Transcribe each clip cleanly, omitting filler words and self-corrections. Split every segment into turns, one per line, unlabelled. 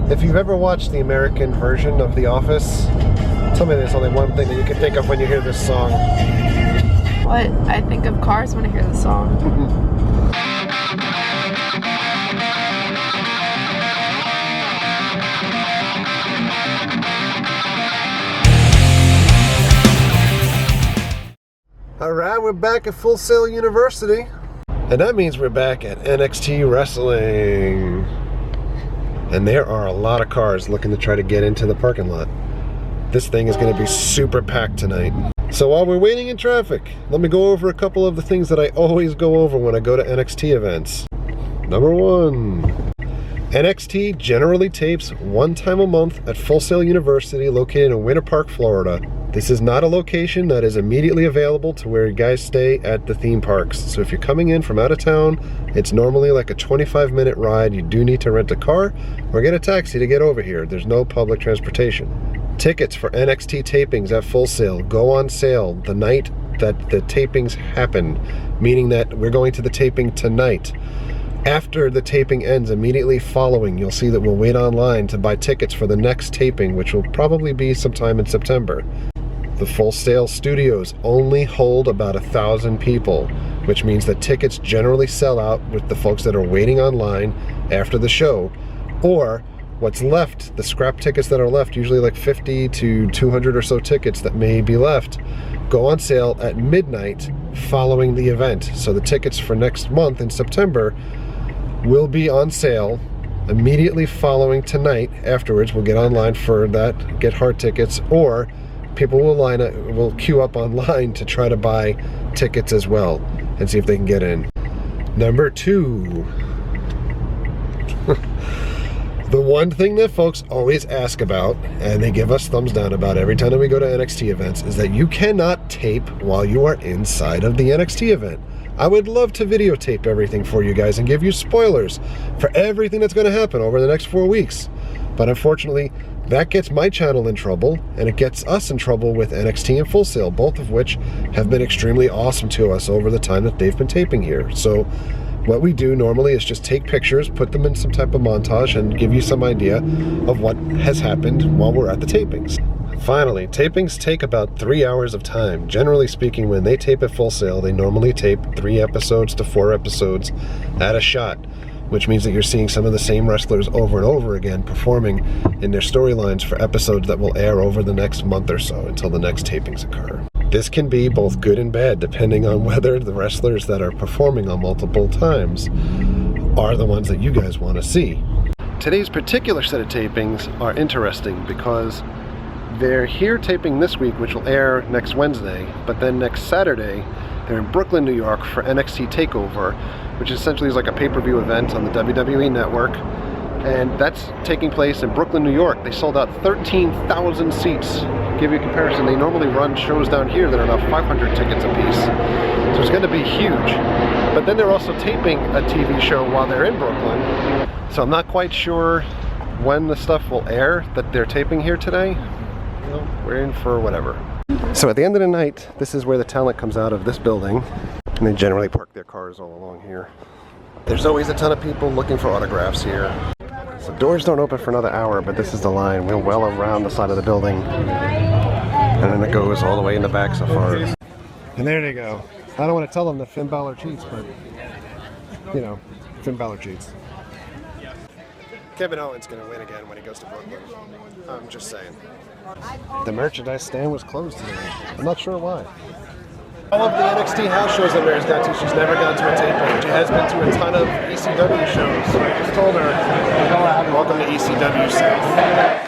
If you've ever watched the American version of The Office, tell me there's only one thing that you can think of when you hear this song.
What? I think of cars when I hear this song.
Alright, we're back at Full Sail University. And that means we're back at NXT Wrestling. And there are a lot of cars looking to try to get into the parking lot. This thing is going to be super packed tonight. So while we're waiting in traffic, let me go over a couple of the things that I always go over when I go to NXT events. Number one, NXT generally tapes one time a month at Full Sail University located in Winter Park, Florida. This is not a location that is immediately available to where you guys stay at the theme parks. So if you're coming in from out of town, it's normally like a 25-minute ride. You do need to rent a car or get a taxi to get over here. There's no public transportation. Tickets for NXT tapings at Full Sail go on sale the night that the tapings happen, meaning that we're going to the taping tonight. After the taping ends, immediately following, you'll see that we'll wait online to buy tickets for the next taping, which will probably be sometime in September. The Full Sail studios only hold about 1,000 people, which means that tickets generally sell out with the folks that are waiting online after the show, or what's left, the scrap tickets that are left, usually like 50 to 200 or so tickets that may be left, go on sale at midnight following the event. So the tickets for next month in September will be on sale immediately following tonight. Afterwards, we'll get online for that, get hard tickets, or people will queue up online to try to buy tickets as well and see if they can get in. Number two. The one thing that folks always ask about, and they give us thumbs down about every time that we go to NXT events, is that you cannot tape while you are inside of the NXT event. I would love to videotape everything for you guys and give you spoilers for everything that's going to happen over the next 4 weeks. But unfortunately, that gets my channel in trouble, and it gets us in trouble with NXT and Full Sail, both of which have been extremely awesome to us over the time that they've been taping here. So what we do normally is just take pictures, put them in some type of montage, and give you some idea of what has happened while we're at the tapings. Finally, tapings take about 3 hours of time. Generally speaking, when they tape at Full Sail, they normally tape 3 episodes to 4 episodes at a shot, which means that you're seeing some of the same wrestlers over and over again performing in their storylines for episodes that will air over the next month or so until the next tapings occur. This can be both good and bad depending on whether the wrestlers that are performing on multiple times are the ones that you guys want to see. Today's particular set of tapings are interesting because they're here taping this week, which will air next Wednesday, but then next Saturday they're in Brooklyn, New York for NXT TakeOver, which essentially is like a pay-per-view event on the WWE Network, and that's taking place in Brooklyn, New York. They sold out 13,000 seats. To give you a comparison, they normally run shows down here that are about 500 tickets a piece, so it's going to be huge. But then they're also taping a TV show while they're in Brooklyn, so I'm not quite sure when the stuff will air that they're taping here today. Well, we're in for whatever. So at the end of the night, this is where the talent comes out of this building, and they generally park their cars all along here. There's always a ton of people looking for autographs here. So doors don't open for another hour, but this is the line. We're well around the side of the building, and then it goes all the way in the back so far. And there they go. I don't want to tell them that Finn Balor cheats, but, you know, Finn Balor cheats. Kevin Owens going to win again when he goes to Brooklyn. I'm just saying. The merchandise stand was closed today. I'm not sure why. All of the NXT house shows that Mary's got to, she's never gone to a taping. She has been to a ton of ECW shows, so I just told her, welcome to ECW South.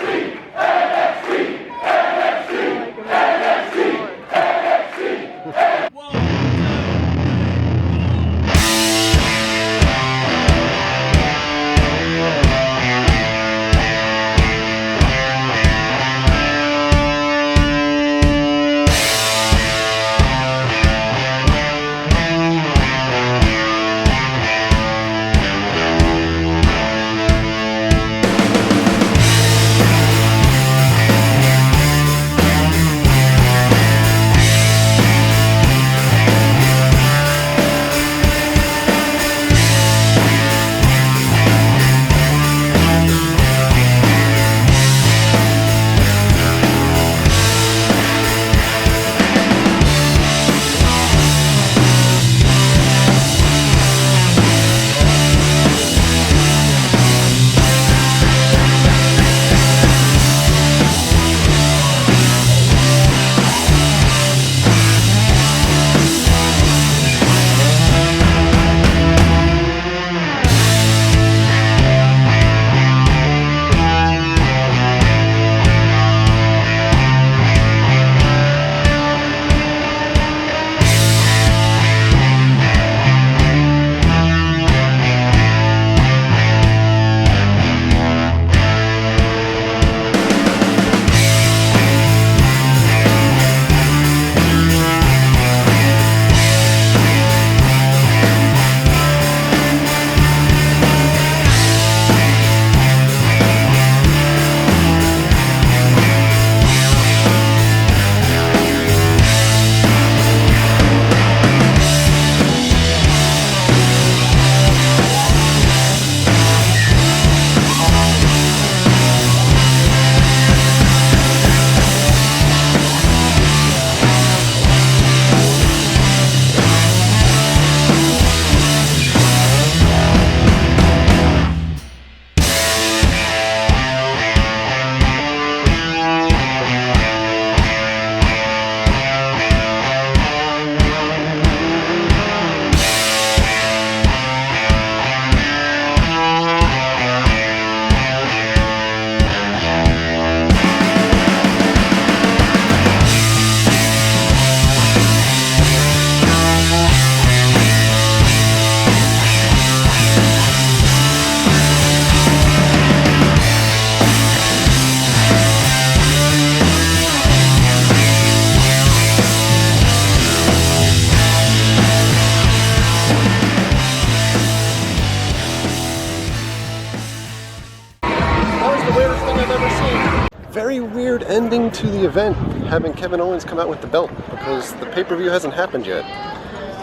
very weird ending to the event, having Kevin Owens come out with the belt, because the pay-per-view hasn't happened yet,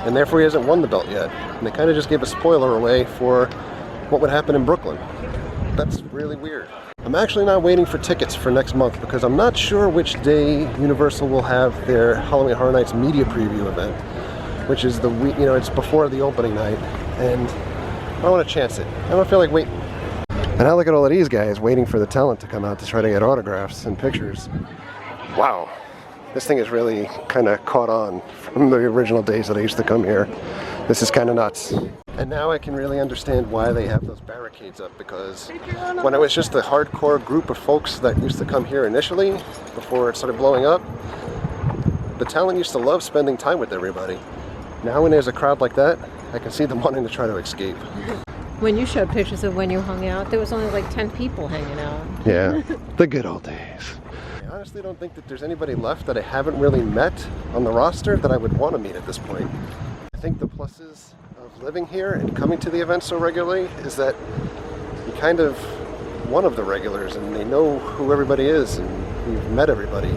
and therefore he hasn't won the belt yet. And they kind of just gave a spoiler away for what would happen in Brooklyn. That's really weird. I'm actually not waiting for tickets for next month because I'm not sure which day Universal will have their Halloween Horror Nights media preview event, which is the week, it's before the opening night, and I don't want to chance it. I don't feel like waiting. And I look at all of these guys waiting for the talent to come out to try to get autographs and pictures. Wow, this thing is really kind of caught on from the original days that I used to come here. This is kind of nuts. And now I can really understand why they have those barricades up, because when it was just a hardcore group of folks that used to come here initially, before it started blowing up, the talent used to love spending time with everybody. Now when there's a crowd like that, I can see them wanting to try to escape.
When you showed pictures of when you hung out, there was only like 10 people hanging out.
Yeah, the good old days. I honestly don't think that there's anybody left that I haven't really met on the roster that I would want to meet at this point. I think the pluses of living here and coming to the event so regularly is that you're kind of one of the regulars and they know who everybody is and you've met everybody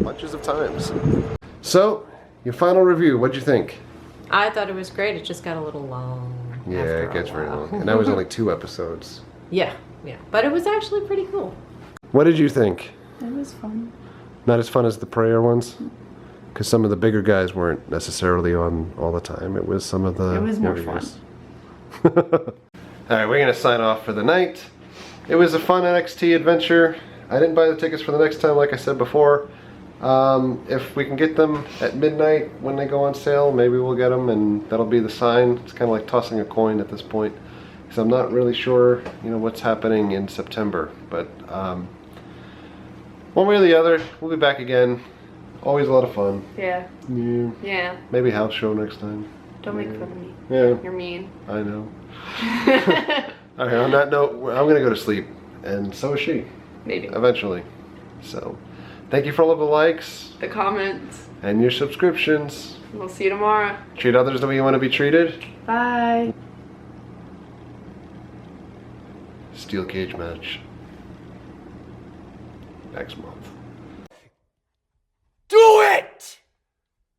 bunches of times. So, your final review, what'd you think?
I thought it was great. It just got a little long.
Yeah, it gets very long. And that was only 2 episodes.
Yeah. But it was actually pretty cool.
What did you think?
It was fun.
Not as fun as the prayer ones? Because some of the bigger guys weren't necessarily on all the time. It was some of the...
It was more
younger
fun.
guys. Alright, we're going to sign off for the night. It was a fun NXT adventure. I didn't buy the tickets for the next time, like I said before. If we can get them at midnight when they go on sale, maybe we'll get them, and that'll be the sign. It's kind of like tossing a coin at this point, because I'm not really sure, what's happening in September. But one way or the other, we'll be back again. Always a lot of fun.
Yeah.
Yeah.
Yeah.
Maybe house show next time.
Don't make fun of me.
Yeah.
You're mean.
I know. Alright, on that note, I'm gonna go to sleep, and so is she.
Maybe.
Eventually. So, thank you for all of the likes.
The comments.
And your subscriptions.
We'll see you tomorrow.
Treat others the way you want to be treated.
Bye.
Steel cage match. Next month.